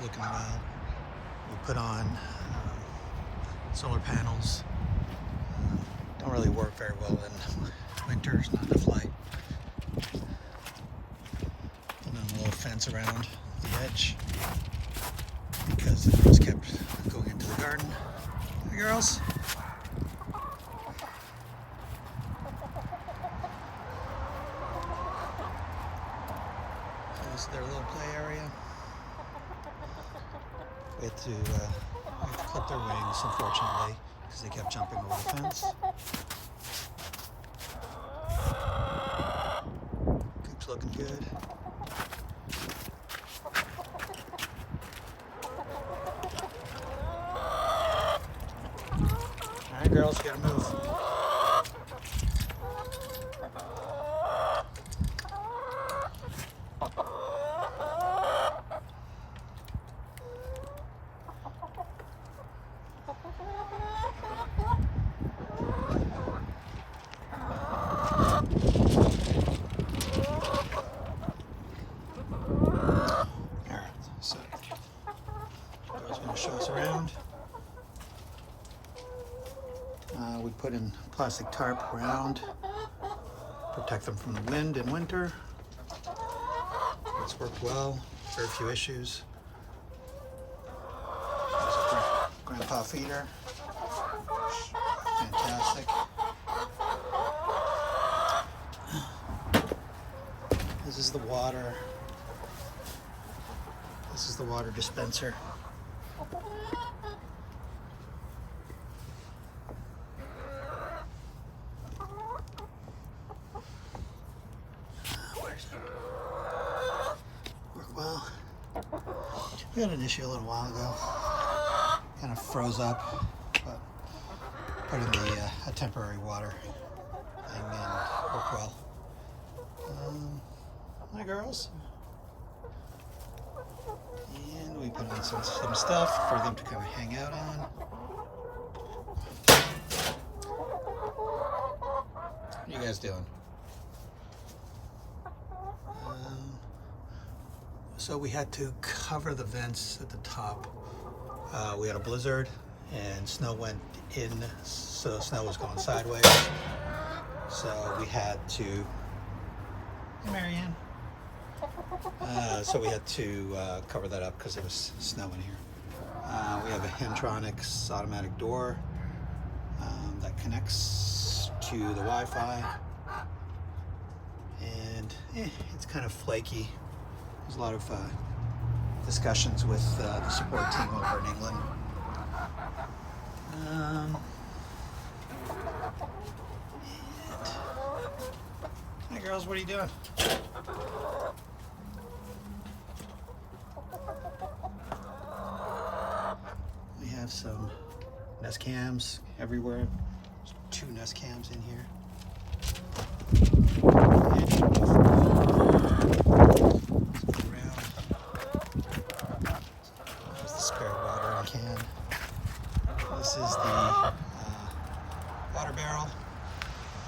looking well. We put on solar panels. Don't really work very well in winter. It's not enough light. Put on a little fence around the edge because the girls kept going into the garden. Hey girls. So this is their little play area. We had to clip their wings, unfortunately, because they kept jumping over the fence. Coop's looking good. All right, girls, you gotta move. So, Dora's going to show us around. We put in plastic tarp around, protect them from the wind in winter. It's worked well, very few issues. There's a grandpa feeder, fantastic. This is the water. This is the water dispenser. Where's it? Work well. We had an issue a little while ago. Kind of froze up, but put in a temporary water thing and worked well. Hi girls. And we put on some stuff for them to kind of hang out on. What are you guys doing? So we had to cover the vents at the top. We had a blizzard and snow went in, so snow was going sideways. So we had to, hey Marianne. So we had to cover that up because there was snow in here. We have a Hentronix automatic door that connects to the Wi-Fi, and it's kind of flaky. There's a lot of discussions with the support team over in England. Hi girls, what are you doing? We have some Nest cams everywhere. There's 2 Nest cams in here. There's the spare water can. This is the water barrel.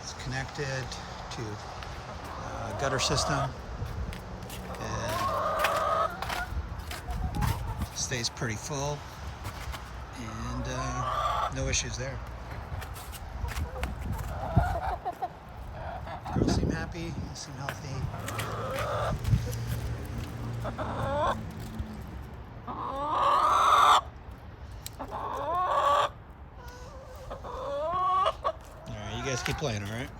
It's connected to a gutter system and stays pretty full, and no issues there. Girls seem happy, seem healthy. Alright, you guys keep playing, alright?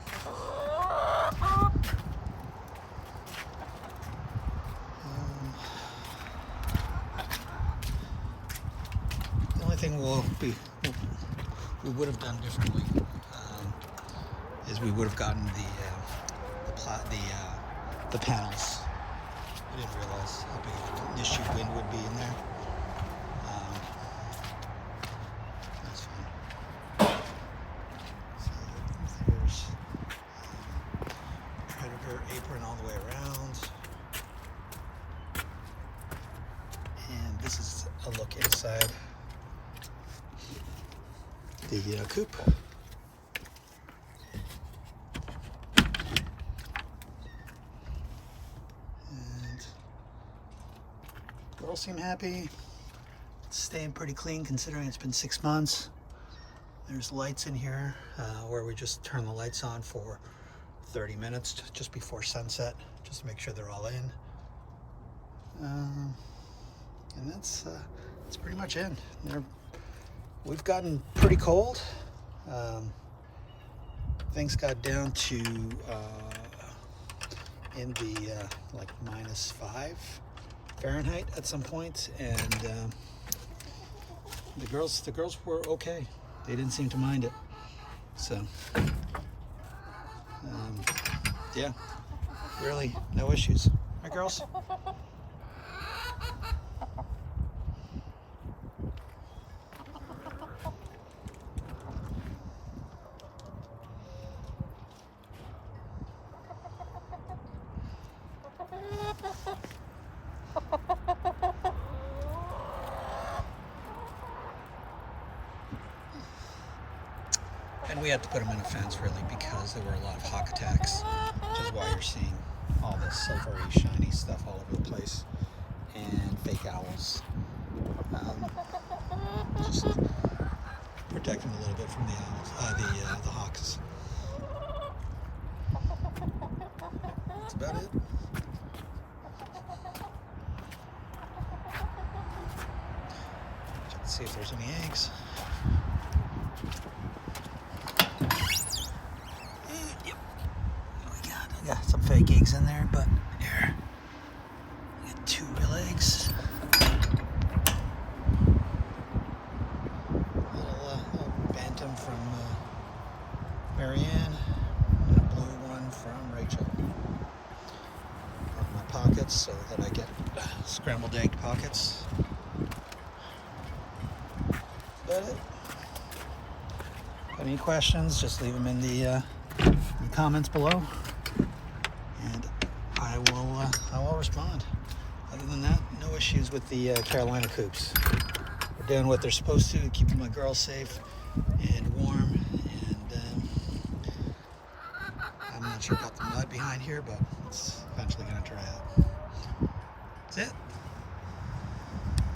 The only thing we would have done differently is we would have gotten the panels. I didn't realize how big of an issue wind would be in there. That's fine. So there's predator apron all the way around. And this is a look inside the coop. And girls seem happy. staying pretty clean considering it's been 6 months. There's lights in here where we just turn the lights on for 30 minutes just before sunset, just to make sure they're all in. And that's pretty much it. We've gotten pretty cold. Things got down to in the like -5 Fahrenheit at some point, and the girls were okay. They didn't seem to mind it. So yeah, really no issues. Right, girls? And we had to put them in a fence really because there were a lot of hawk attacks, which is why you're seeing all this silvery, shiny stuff all over the place, and fake owls. Just protect them a little bit from the owls, the hawks. That's about it. Check to see if there's any eggs. Yeah, some fake eggs in there, but here, we got 2 real eggs. Little bantam from Marianne, and a blue one from Rachel. On my pockets so that I get scrambled egg pockets. Is that it? Got any questions? Just leave them in the comments below. And I will respond. Other than that, no issues with the Carolina Coops. We're doing what they're supposed to, keeping my girls safe and warm. And I'm not sure about the mud behind here, but it's eventually going to dry out.